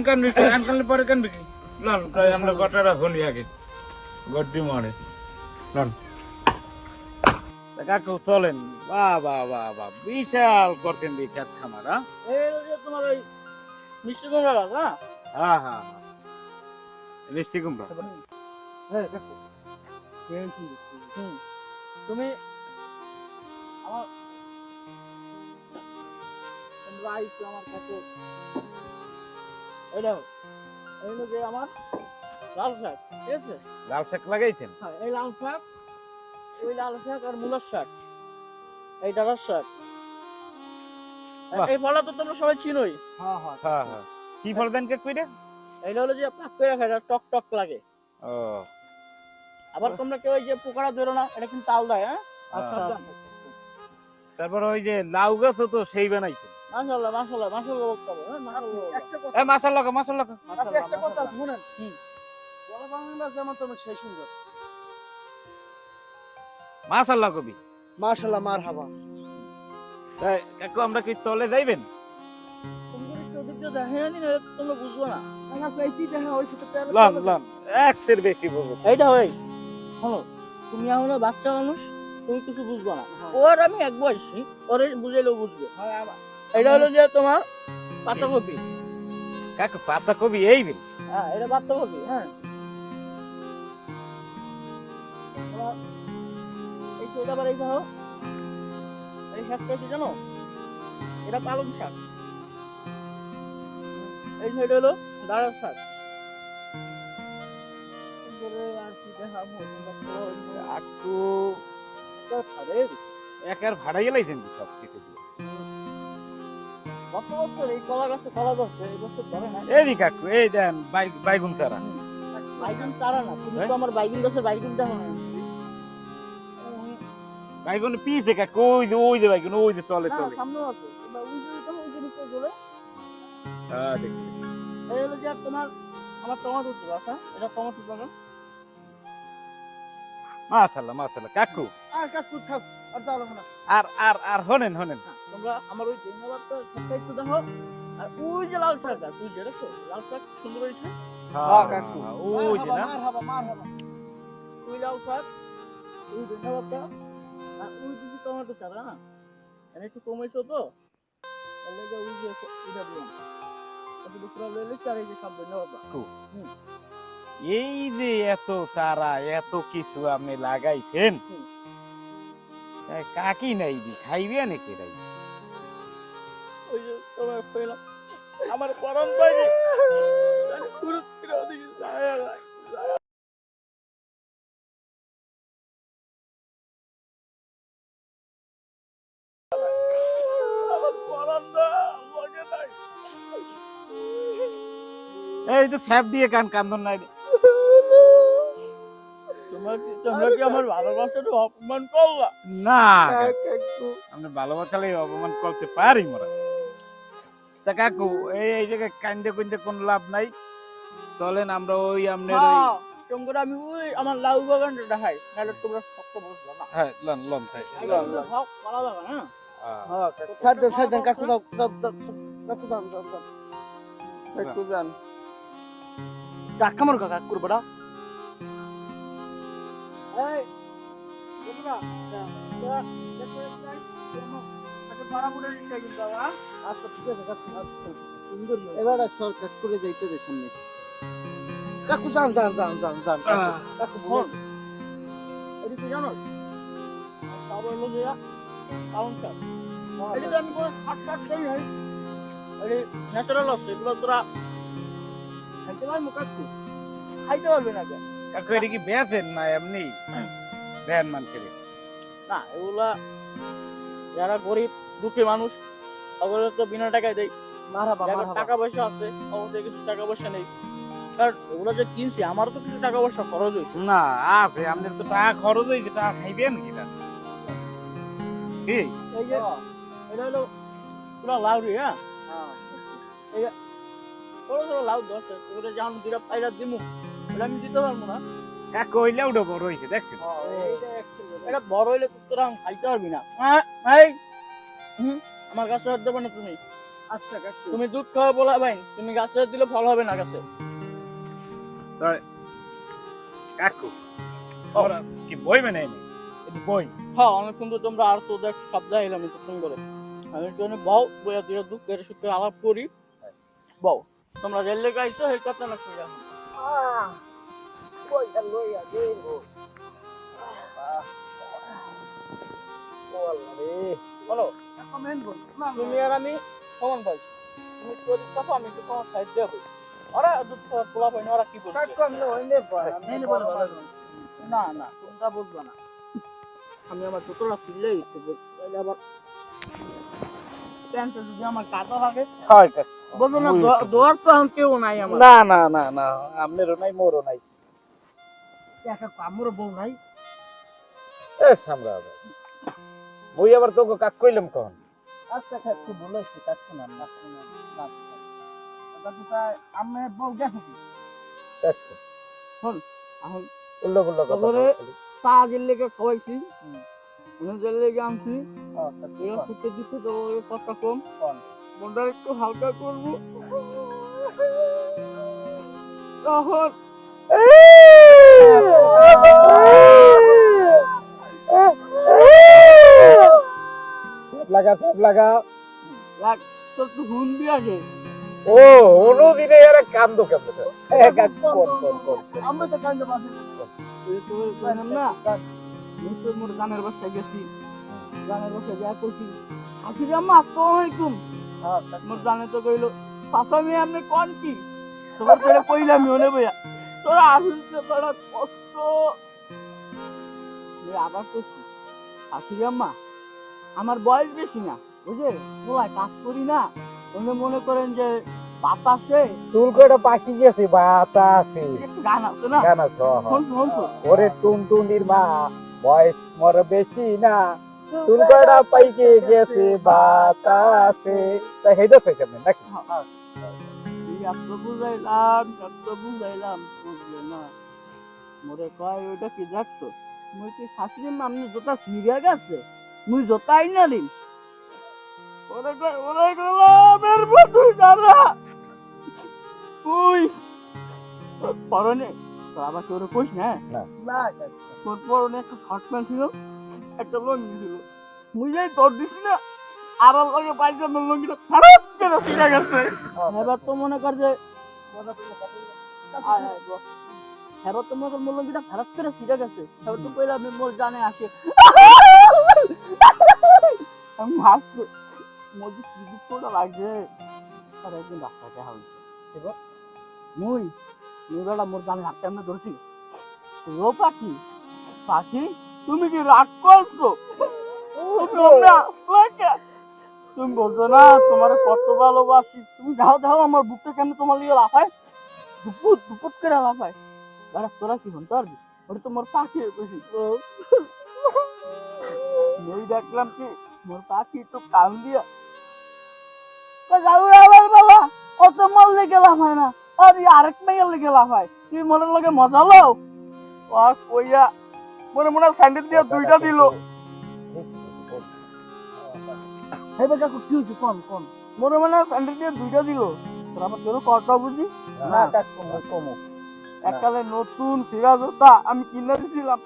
কানলে পরে কানবে কি লন আমরা কথাটা শুনি আগে গড্ডি মারে লন কাকু চলেন বাহ বাহ বাহ বাহ বিশাল করতেন বিখ্যাত খামার এই যে তোমার ওই মিষ্টি কুমড়া গাছ, হ্যাঁ হ্যাঁ হ্যাঁ মিষ্টি কুমড়া হ্যাঁ দেখো তুমি আমার তোমরা আইছো আমার কাছে এই দেখো এই হলো যে আমার লাল শাক, ঠিক আছে? লাল শাক লাগাইছেন হ্যাঁ, এই লাল শাক, ওই লাল শাক আর মূলার শাক, এই ডাঁটার শাক। বাহ। এই ফলটা তো তোমরা সবাই চিনোই। হ্যাঁ হ্যাঁ কি ফল দেন কাকু এটা এইটা হলো যে আপনার পেড়া খাইটা টক টক লাগে। ও আবার তোমরা কেউ ওই যে পোকাটা ধরো না, এটা কিন্তু তাল দেয়। হ্যাঁ, তারপর ওই যে লাউ গাছও তো সেই বানাইছেন মাশাআল্লাহ মাশাআল্লাহ মাশাআল্লাহ বলতে হবে। হ্যাঁ, মাশাআল্লাহ। একটা কথা, মাশাআল্লাহ মাশাআল্লাহ একটা কথা আছে শুনেন। বলা বাংলা যেমন তুমি সেই সুন্দর। মাশাআল্লাহ কবি মাশাআল্লাহ মারহাবা। তাই কাকু আমরা কি তলে যাইবেন তোমরা একটু ওদিক দিয়ে দেখেন নি, নাহলে তোমরা বুঝবো না। না পেয়েছি দেখে ওই সাথে পেয়ারা লন লন একটের বেশি বলবো এইটা হয়। শোনো, তুমি এখনো বাচ্চা মানুষ, তুমি কিছু বুঝবো না। ওর আমি এক বয়সী, ওরে বুঝাইলেও বুঝবে। এটা হলো যে তোমার পাতাকপি। কাকু পাতা কবি এই বিল হ্যাঁ, এটা পাতাকপি। হ্যাঁ, তোমার এই তো এটা আবার এই দেখো, এই শাকটা কি জানো? এটা পালং শাক। এই সাইড হলো ডাঁটার শাক। তারপরে আর কি দেখাবো? কাকু এটা খাবে। একার ভাড়া গেলাইছেন কি সব কিছু দিয়ে গত বছর এই কলা গাছে কলা ধরছে, এই বছর ধরে না। এই কাকু এই দেন বাইগুন চারা বাইগুন চারা না, তুমি তো আমার বাইগুন গাছের বাইগুন দেখো না। বাইগুন পিছে কাকু ওই যে বাইগুন ওই যে তলে না, তলে সামনেও আছে। তোমরা ওই যে দেখো, ওই যে নিচে চলে। হ্যাঁ দেখছি এই হলো যে তোমার আমার টমেটো গাছ। হ্যাঁ, এটা টমেটো বাগান। মাশাআল্লাহ মাশাআল্লাহ কাকু আর কাজ করতে থাক, আর যাও না। আর হনেন তোমরা আমার ওই ধন্যবাদটা সবটা একটু দেখো। আর ওই যে লাল শাক গাছ, ওই যে দেখো লাল শাক সুন্দর হয়েছে। হ্যাঁ কাকু ওই যে না মারহাবা। ওই লাল শাক, ওই ধন্যবাদটা, আর ওই যে টমেটো চারা না, এনে একটু কমেছো তো, তাহলে যে ওই যে এটা দিলাম। তারপরে দুপুরা লইলে চার এই যে সব ধন্যবাদ। এই যে এত চারা এত কিছু আপনি লাগাইছেন কাকি নাই দি খাইবে নাকি রাই ওই যে তোমার পেলাম আমার পরম বাইরে গুরু করে ওদিকে যায় আমার পরম না লাগে নাই। এই তো স্যাপ দিয়ে কান্দন নাই তোমরা কি আমার ভালোবাসাটা অপমান করলা? না আমরা ভালোবাসালে অপমান করতে পারি মোরা তা কাকু এই জায়গায় কান্দে কুন্দে কোনো লাভ নাই চলেন আমরা ওই আপনার তোমরা আমি ওই আমার লাউ বাগানটা দেখাই, নাহলে তোমরা শক্ত বুঝলো না। হ্যাঁ লন লন তাই কলা বাগান। হ্যাঁ সাইড কাকু দাও কাকু দাও কাকু দাও ধাক্কা মার কাকু বড়া। এই তোমরা এবার সরকার করে যাইতে দে সামনে। কাকু যান কাকু বল এদিকে জানো তারপর হলো যে কাউন্টার এদিকে আমি কোনো শাক করি নাই, এই ন্যাচারাল আছে, এগুলো তোরা খাইতে পারবো? কাকু খাইতে পারবে না কেন? কাকু এটা কি বেচেন না এমনি দেন মানুষের না, এগুলা যারা গরিব দুঃখী মানুষ ওগুলো তো বিনা টাকায় দেয়। টাকা পয়সা আছে, অবশ্যই কিছু টাকা পয়সা নেই, কারণ এগুলো যে কিনছি আমারও তো কিছু টাকা পয়সা খরচ হয়েছে। না আছে আমাদের তো টাকা খরচ হয়েছে টাকা খাইবেন কিনা এই যে এটা হলো পুরো লাউরি। হ্যাঁ, এই যে ছোট ছোট লাউ ধরছে, ওগুলো যেমন দুটা পাইরা দিমু ওটা আমি দিতে পারবো না। কাকু হইলে ওটা বড় হয়েছে দেখছেন এটা বড় হইলে তো তোরা খাইতে পারবি না। এই আমার কাছে আর দেবো না তুমি। আচ্ছা কাকু তুমি দুধ খাওয়া বলা ভাই, তুমি গাছে দিলে ফল হবে না গাছে। কাকু ওরা কি বই মানে এটা বই হ্যাঁ, অনেকক্ষণ তো তোমরা আর তো দেখ সপ্তাহে এলাম এতক্ষণ করে। আমি জন্য বউ বইয়া দিয়ে দুধ করে সুখে আলাপ করি। বউ তোমরা রেল লেগে আইছো এই কথা না কই এখন। কইটা লইয়া দেব বলো কমেন্ট বল তুমি আর আমি সমান ভাই, তুমি তোর কথা আমি তো তোমার সাইড দেব। ওরা দুধ খাওয়ার পোলা পাইনি, ওরা কি বলছে? কাকু আমি হইনে পার আমি বল না না তোমরা বুঝবা না, আমি আমার ছোটরা ফিরলে তাহলে আবার প্যান্টে যদি আমার কাটা লাগে হয় কাকু বলবো না, দোয়ার তো এখন কেউ নাই আমার। না না না না আমনেরও নাই মোরও নাই কাকু আমার বউ নাই এ সামরা বই আবার তোকে কাক কইলাম কখন আচ্ছা কাকু বলেছি কাকু না না না কাকু তাই আমি বউ গেছে কি দেখছো এখন উল্লো গুল্লো কথা তারপরে বলছিলি। চা গেলে লেগে খাওয়াইছি, জেল লেগে আনছি, এরা ফুটে দিচ্ছে তো কথা কম, মনটা একটু হালকা করবো তখন লাগা সব লাগা লাগ তো একটু হুন দিয়ে আগে ও অনুদিনে এর কান্দো কেমন এক এক কোন আমি তো কান্দে পাচ্ছি না নিশ্চয় মোর গানের বাসায় গেছি, গানের বাসায় যা করছি আসলে আম্মা আসসালামু আলাইকুম। মোর জানে তো কইলো পাশা মেয়ে আপনি কোন কি তোমার ছেলে কইলাম মনে বইয়া তোরা আসলে বড় কষ্ট আবার করছি আসলে আম্মা আমার বয়স বেশি না বুঝে বলাই কাজ করি না, উনি মনে করেন যে বাতাসে চুল কয়টা পাকি গেছে বাতাসে একটু গান আছে না গান আছে শুনছো ওরে টুনটুনির মা বয়স মোর বেশি না চুল কয়টা পাইকে গেছে বাতাসে তাই হেইদাছে কেমন নাকি এত বুঝাইলাম বুঝলো না মোরে কয় ওইটা কি দেখছো মুই কি শাশুড়ির নামনি জোতা ছিঁড়ে গেছে মুই জোতা আইনা দিন ওরে কয় ওরে গোলামের বধুই দাঁড়া তুই পরনে তোর আবার কেউ কইস না না কাকু তোর পরনে একটা শর্ট প্যান্ট ছিল একটা লঙ্গি ছিল মুই যাই তোর দিছি না আর লগে পাইজামার লঙ্গিটা ফেরত করে ছিঁড়ে গেছে এবার তো মনে কর যে ফেরত তো মনে কর মোর লঙ্গিটা ফেরত করে ছিঁড়ে গেছে এবার তো কইলাম মোর জানে আসে আমি হাসছি মোর যে কি দুঃখটা লাগছে আর একদিন রাস্তাতে হয়েছে এবার মুই বেলা মোর জানে হাতটা এমনি ধরছি ও পাখি পাখি তুমি কি রাগ করছো তুমি বলছো না তোমার কত ভালোবাসি, তুমি যাও যাও আমার বুকটা কেন তোমার লিয়ে লাফায় দুপুট দুপুট করে লাফায় দাঁড়া তোরা কি শুনতে পারবি ওটা তো মোর পাখি বেশি ওই দেখলাম কি মোর পাখি তো কান দিয়া যাও আবার বাবা অত মাল লেগে লাফায় না আর আরেক মেয়ের লেগে লাফায় তুই মনের লগে মজা লও আর কইয়া মনে মনে স্যান্ডেল দিয়ে দুইটা দিল হেবে কাকু কি হইছে কোন কোন মনে মনে স্যান্ডেল দিয়ে দুইটা দিল তোর আমার জন্য কটা বুঝি না কাকু কমো এককালে নতুন ফিরা জোতা আমি কিনে দিছিলাম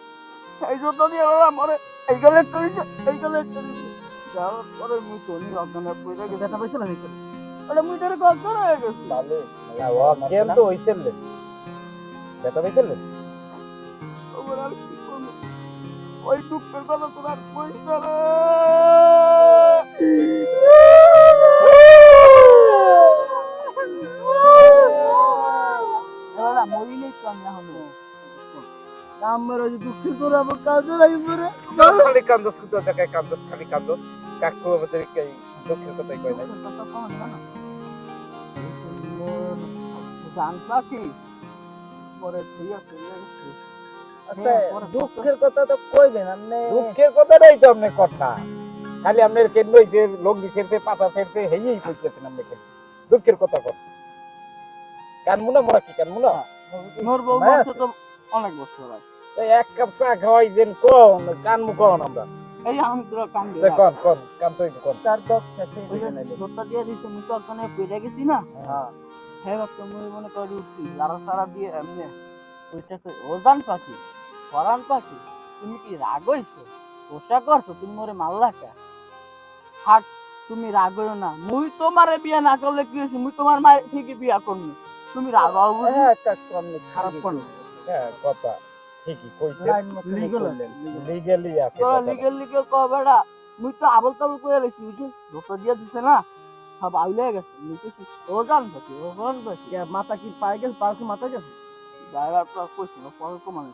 এই জোতা দিয়ে ওরা মরে এই গালে করেছে এই গালে করেছে যাওয়ার পরে মুই টনি লগ্নের পয়সা গেছে ব্যথা পাইছিলাম এই করে ওটা মুই তোর কষ্ট হয়ে গেছে ভালো ও কেন তো হইছেলে বেটা হইছেলে ওর আর কি করবো ওই দুঃখের কথা তোর আর পয়সা রে এবার মরি নেই তো আমি এখন আমার ওই দুঃখের করে আমার কাজে লাগবে রে খালি কান্দস তো দেখায় কান্দস খালি কান্দস কাকু আমাদের কি দুঃখের কথাই কই না জান পাখি পরে ঠিক আছে আচ্ছা দুঃখের কথা তো কইবেন আপনি দুঃখের কথাটাই তো আপনি কথা খালি আপনার কেন হইছে লঙ্গি ছেড়তে পাতা ছেড়তে হেই কইতেছেন আপনি কেন দুঃখের কথা কর কানমুনা মোরা কি কানমুনা মোর বউ বলছে তো অনেক বছর হয় এক কাপ চা খাওয়াই দেন কোন কানমু কোন আমরা এই আমি তোর কান তে দিয়ে কোন কোন কাম তো কোন চার দশ শেষে ওই যে দিবেন আইলে। জোরটা দিয়ে দিছে মুই তো ওখানে পেরে গেছি না হ্যাঁ হ্যাঁ বাচ্চা মুই মনে করি উঠছি লাড়া সারা দিয়ে এমনি ওইটাকে ওজান পাখি ফরান পাখি তুমি কি রাগ হইছো পোষা করছো তুমি মোরে মারলা কে হাট তুমি রাগ হইও না মুই তোমারে বিয়া না করলে কি হইছে মুই তোমার মায়ের ঠিকই বিয়া করবো তুমি রাগ হও বুঝি হ্যাঁ কাকু আপনি খারাপ কোন হ্যাঁ কথা ঠিকই কইছে লাইন মতো Legal করলেন। লিগ্যালি আছে তো কথাটা। লিগেল লিগেল কো বেড়া মুই তো আবল তাবল কইয়া লইছি বুঝি ধোকা দিয়া দিছে না সব আউলে গেছে মুই কইছি ওজান পাখি ওজান পাখি কে মাথা কি পায়ে গেছে পা কি মাথা গেছে ড্রাইভারটা কইছি না পরে কমানো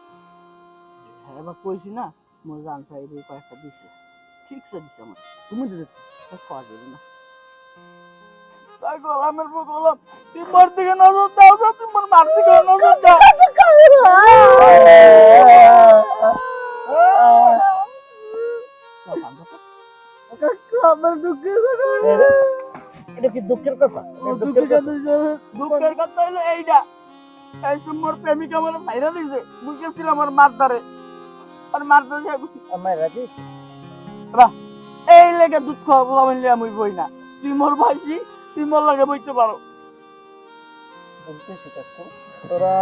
হ্যাঁ বা কইছি না মোর জান চাই এই কয়েকটা দিছে ঠিক সে দিছে আমার তুমি দিতে খাওয়া যাবে না তাই গোলামের পর গোলাম তুই মোর দিকে নজর দাও না তুই মোর মার দিকে নজর দাও কাকু আমার দুঃখে এটা কি দুঃখের কথা দুঃখের কথা হইলো এইটা এই মোর প্রেমিকা আমার ভাইরা দিছে মুই গেছিলাম আমার মার দ্বারে আর মার দ্বারে গেছি আমার রাজি এই লেগে দুঃখ বললে আমি বই না তুই মোর ভাইছি তুই মোর লাগে বইতে পারো বলতেছি কাকু তোরা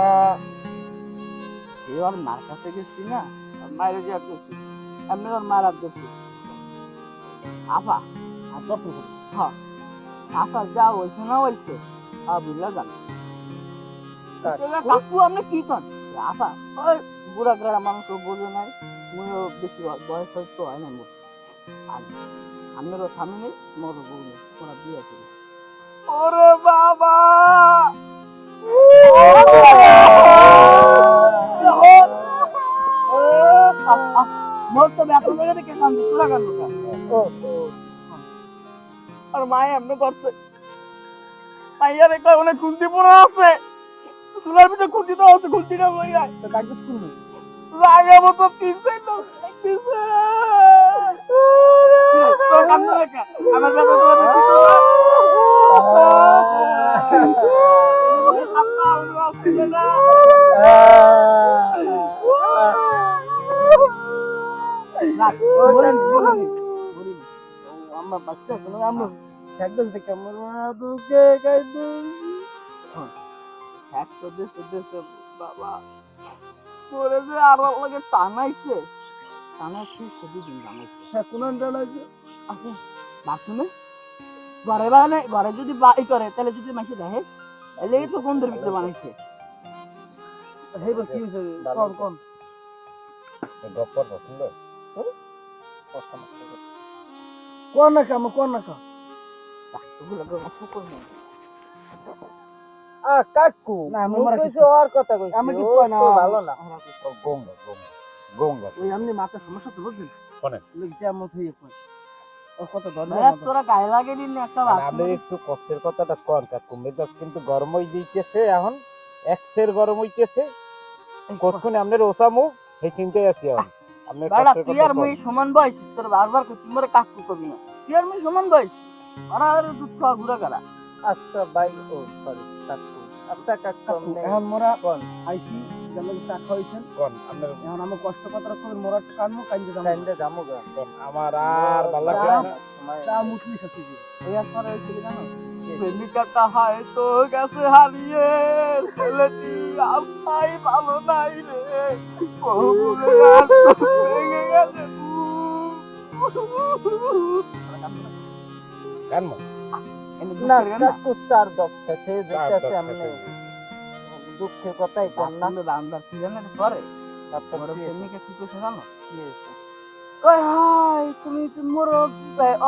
এবার মার কাছে গেছি না আর মায়ের যে করছি এমনি ওর মার আর দেখছি আফা আর যত্ন করি হ্যাঁ আফা যা হয়েছে না হয়েছে বুঝলা জান কাকু আপনি কি কন আফা ওই বুড়া গ্রাম মানুষ বোঝে নাই মুইও বেশি বয়স হয়তো হয় না মোর আর আমারও স্বামী নেই মোর বউ নেই ওরা বিয়ে করে ওরে বাবা মোর তো ব্যাপার লাগে দেখে কান্দি তোরা কান্দ আর মায়ে এমনি করছে মাইয়ার একটা অনেক খুন্তি পড়া আছে চুলার ভিতরে খুন্তি তো আছে খুন্তিটা লই আয় তো ডাক্তার স্কুল লাগে মতো 3 সেকেন্ড দিছে তোর কান্দ লেখা আমার ব্যাপার তোরা দেখি তো আমরা বাচ্চা কোনো আমরা একদম থেকে আমার দুঃখে কাইদু একশো দেশে বাবা পরে যে আর লাগে টানাইছে টানাইছে সেদিন টানাইছে কোন জানাইছে আছে বাথরুমে ঘরে বানায় ঘরে যদি বাই করে তাহলে যদি মাসে দেখে তাহলে তো গন্ধের ভিতরে বানাইছে হেবা কি হইছে কোন কোন গপ্পর পছন্দ কোন না কাম কোন না কাম কাকু না, আমি মুই মারা কইছি কিছু- ওর কথা কইছি আমি ও কিছু কই না তো ভালো না গঙ্গা গঙ্গা গঙ্গা ওই এমনি মাথা সমস্যা তো বুঝছেন শোনেন। যেমন হয়ে কই ও কত ভাইয়া, ধন্যবাদ তোরা গায়ে লাগে দিন একটা মানে বাথরুমে। আপনি একটু কষ্টের কথাটা কন কাকু মেজাজ কিন্তু গরম হয়ে দিতেছে এখন এক্সের গরম হইতেছে কতক্ষণ আপনার ওসামু এই চিন্তায় আছি এখন আপনার বাড়া, কষ্টের তুই কথা আর কন। মুই সমান বয়স তোর বারবার কই মোরে কাকু কবি না তুই আর মুই সমান বয়স আর দুধ খাওয়া ঘুরে কারা আচ্ছা ভাই ও সরি কাকু আচ্ছা কাকু এখন মোরা কোন আইসি যেমন চা খাইছেন কন আপনার এখন আমার কষ্ট কথা করে মোরা কানমু কাইন্দে যাবো কাইন্দে যাবো গা কন আমার আর ভালো লাগে না চা মুসলি সাথে দি এর পরে হয়েছে কি জানো প্রেমিকাটা হয় তো গেছে হারিয়ে ছেলেটি আস্তাই ভালো নাই রে বহুগুলো রাত ভেঙে গেছে কানমো না কাকু চার দক্ষ সে দেখতে আমনে দুঃখের কথাই কর না রান্নার কি জানেন পরে তারপর বড় কি প্রেমিকা কি করছে জানো কি হয়েছে কই হাই তুমি মোর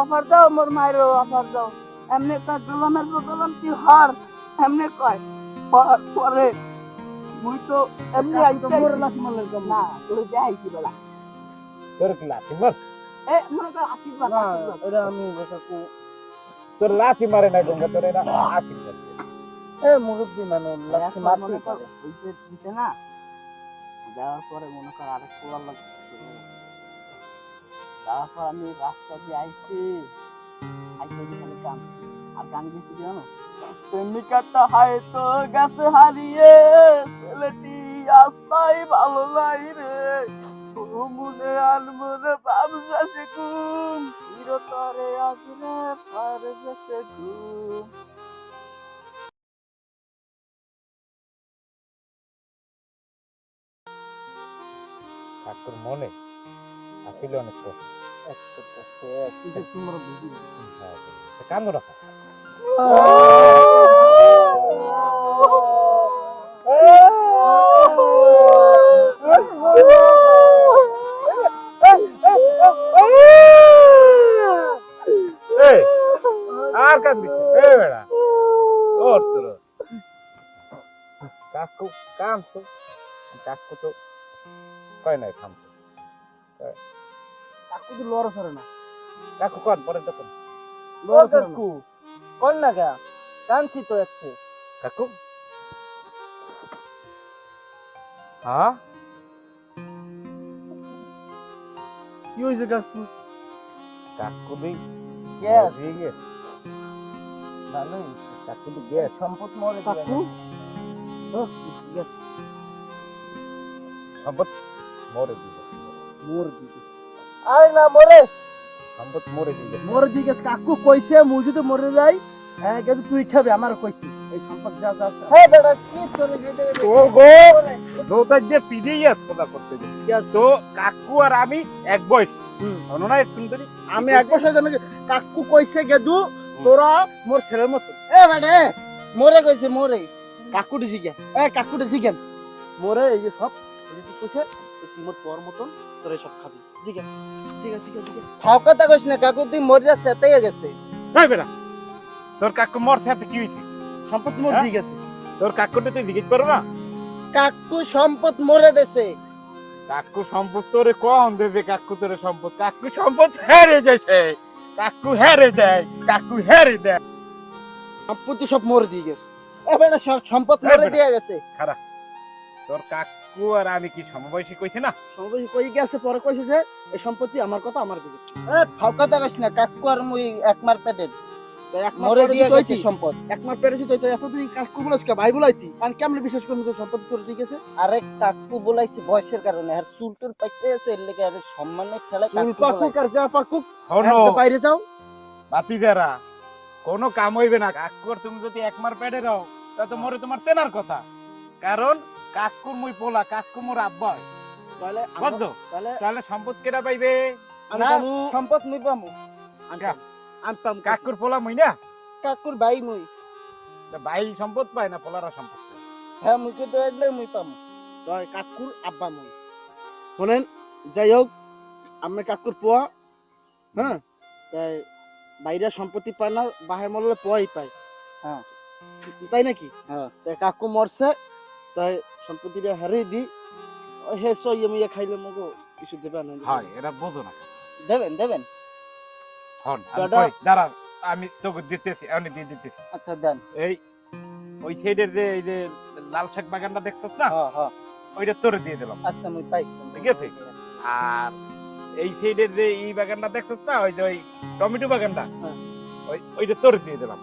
অফার দাও মোর মায়ের অফার দাও এমনি কাজ গোলামের গোলাম কি হার এমনি কয় পরে মুই তো এমনি আইতে মোর লাশ মারলেন কম না তুই যাইছি বেলা তোর কি লাঠি মার এ মনে কর আশীর্বাদ না আশীর্বাদ। এটা আমি কাকু তোর লাঠি মারে না গঙ্গা তোর এটা আশীর্বাদ এ মুরব্বি মানে লাশ এখন মারতে মনে কর পারে ওই যে দিতে না দেওয়ার পরে মনে কর আরেক পোলার লাগছে দেওয়ার পর আমি রাস্তা দিয়ে আইছি আইতে খালি কাঁদছি আর গান গেছি কি জানো প্রেমিকাটা হয়তো গেছে হারিয়ে ছেলেটি আস্তাই ভালো নাই রে ঘুমুনে আনমনে ভাবছে ঘুম চিরতরে আসলে পারবে ঘুম। কাকুর মনে আসলে অনেক কষ্ট। কিন্তু তোমরা বুঝি না। কান্দো রাখা আর কাঁদবি বেড়া ওর তোর কাকু কাঁদতো কাকু তো কয় নাই থামতো কাকু তো লড়া সরে না। কাকু কন পরে তখন লড়া সরে না। কোন না গা কানছি তো একটু। কাকু হ্যাঁ কি হয়েছে কাকু? কাকু দি গ্যাস দিয়ে গেছে ভালোই। কাকু দি গ্যাস সম্পদ মরে কাকু। গ্যাস সম্পদ মরে দিবে মরে দিবে। আরে না মরে সম্পদ মরে দিবে মরে দিকে কাকু কইছে মুই যদি মরে যাই হ্যাঁ কিন্তু তুই খাবে আমার কইছি এই সম্পদ যা যা। হ্যাঁ বেটা কি চলে যেতে ও গো দোতা যে পিডিয়া কথা করতে যে তো কাকু আর আমি এক বয়স শোনো না একটু ধরি আমি এক বছর জানো কাকু কইছে গেদু তোরা মোর ছেলের মতো। এ বেটা মরে কইছে মরে কাকু দিছি কে এ কাকু দিছি কেন মরে এই যে সব এই যে কইছে তুই মোর পর মতন তোরা সব খাবি। ঠিক আছে ঠিক আছে ঠিক আছে ফাও কথা কইছ না কাকু তুই মরে যাচ্ছে তাই গেছে। এই বেটা তোর কাকু মর সাথে কি হইছে সম্পদ মোর হ্যাঁ? দিয়ে গেছে। তোর কাকুটা তুই জিজ্ঞেস করো না কাকু সম্পদ মরে দেছে। কাকু সম্পদ তোরে কখন দেবে কাকু তোরে সম্পদ কাকু সম্পদ হেরে যাচ্ছে কাকু হেরে দেয় কাকু হেরে দেয় সম্পত্তি সব মরে দিয়ে গেছে। এ বেটা সব সম্পদ মরে বেটা। দিয়ে গেছে। খারাপ তোর কাকু আর আমি কি সমবয়সী কইছি না সম্পত্তি কই গেছে পরে কইছে যে এই সম্পত্তি আমার কথা আমার দিকে। এ ফাও কথা কইছ না কাকু আর মুই একমার পেটের মরে দিয়ে গেছে সম্পদ। একমার পেটেছি তুই তো এতদিন কাকু বলছ কে ভাই বলাইতি আর কেমনে বিশ্বাস করবি তো সম্পত্তি তোর দিয়ে গেছে। আরে কাকু বলাইছে বয়সের কারণে আর চুল টুল পাইতে আছে এর লাগি আর সম্মানের খেলা কাকু পাকুক আর যা পাকুক হনো বাইরে যাও। বাতি বেড়া কোনো কাম হইবে না কাকু আর তুমি যদি একমার পেটে রাও তা তো মরে তোমার চেনার কথা কারণ কাকুর মুই পোলা কাকু মোর আব্বা তাহলে বুঝছো তাহলে তাহলে সম্পদ কেটা পাইবে না সম্পদ মুই পামু। আমি পাম কাকুর পোলা মুই না কাকুর ভাই মুই। তা ভাই সম্পদ পায় না পোলারা সম্পদ পায় হ্যাঁ মুই তো একলে মুই পামু। তাই কাকুর আব্বা মুই শুনেন যাই হোক আমি কাকুর পোয়া হ্যাঁ তাই বাইরে সম্পত্তি পায় না বাহে মরলে পোয়াই পায়। হ্যাঁ তাই নাকি হ্যাঁ তাই কাকু মরছে তাই সম্পত্তিটা হারিয়ে দি হে সইয়ে মুইয়ে খাইলে মগো কিছু দেবে না। হয় এটা বোঝো না দেবেন দেবেন হন দাদা। দাঁড়া আমি তোকে দিতেছি আমি দিয়ে দিতেছি আচ্ছা দেন। এই ওই সাইডের যে এই যে লাল শাক বাগানটা দেখছস না হ্যাঁ হ্যাঁ ওইটা তোরে দিয়ে দিলাম আচ্ছা মুই পাই ঠিক আছে। আর এই সাইডের যে এই বাগানটা দেখছস না ওই যে ওই টমেটো বাগানটা হ্যাঁ। ওইটা তোরে দিয়ে দিলাম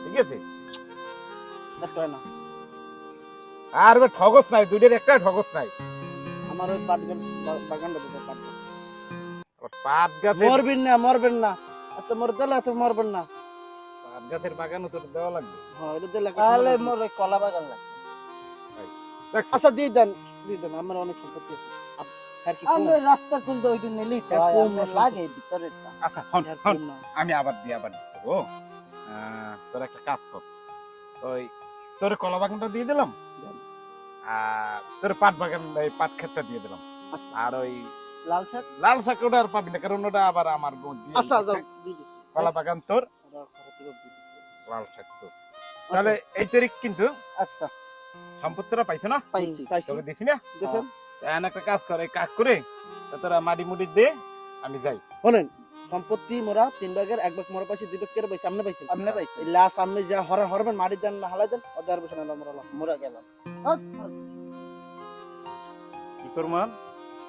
ঠিক আছে। একটা না আর ওই ঠগস নাই দুইটার একটা ঠগস নাই আমার ওই পাট বাগানটা দিতে পাট পাট গাছের মরবেন না এত মরে দিলে এত মরবেন না। পাট গাছের বাগানও তোর দেওয়া লাগবে হ্যাঁ এটা দিলে তাহলে মরে কলা বাগান লাগবে। আচ্ছা দিয়ে দেন আমার অনেক সম্পত্তি আছে। আমরা রাস্তা খুলতে ওইটা নিলেই তো আমরা লাগে ভিতরেরটা। আচ্ছা হন আমি আবার দিবো তোর একটা কাজ কর ওই তোর কলা বাগানটা দিয়ে দিলাম আর তোর পাট বাগান এই পাট ক্ষেতটা দিয়ে দিলাম আর ওই লাল শাক ওটা আর পাবি না কারণ ওটা আবার আমার বোন দিয়ে আচ্ছা যাও দিছে। দিয়ে দিছি। কলা বাগান তোর লাল শাক তোর তাহলে এই তারিখ কিন্তু আচ্ছা সম্পত্তিটা পাইছো না পাইছি তোকে দিছি না দিছেন। এখন একটা কাজ করে কাজ করে তা তোরা মাটি মুটি দে আমি যাই বলেন সম্পত্তি মোরা 3 ভাগের 1 ভাগ মোরা পাইছি 2 ভাগ করে পাইছি আপনি পাইছি এই লাস্ট আপনি যা হরবেন মাটি দেন না হালাই দেন ওদের বসে না মোরা গেলাম। কি করবো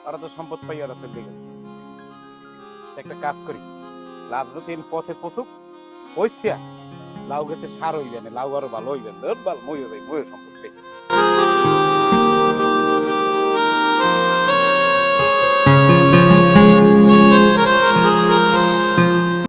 ওরা তো সম্পদ পাই ওরা ফেলতে গেল একটা কাজ করি লাভ যদি পথে পশুক পয়সা লাউ গেছে সার হইবে না লাউ আরো ভালো হইবে মই সম্পদ পাই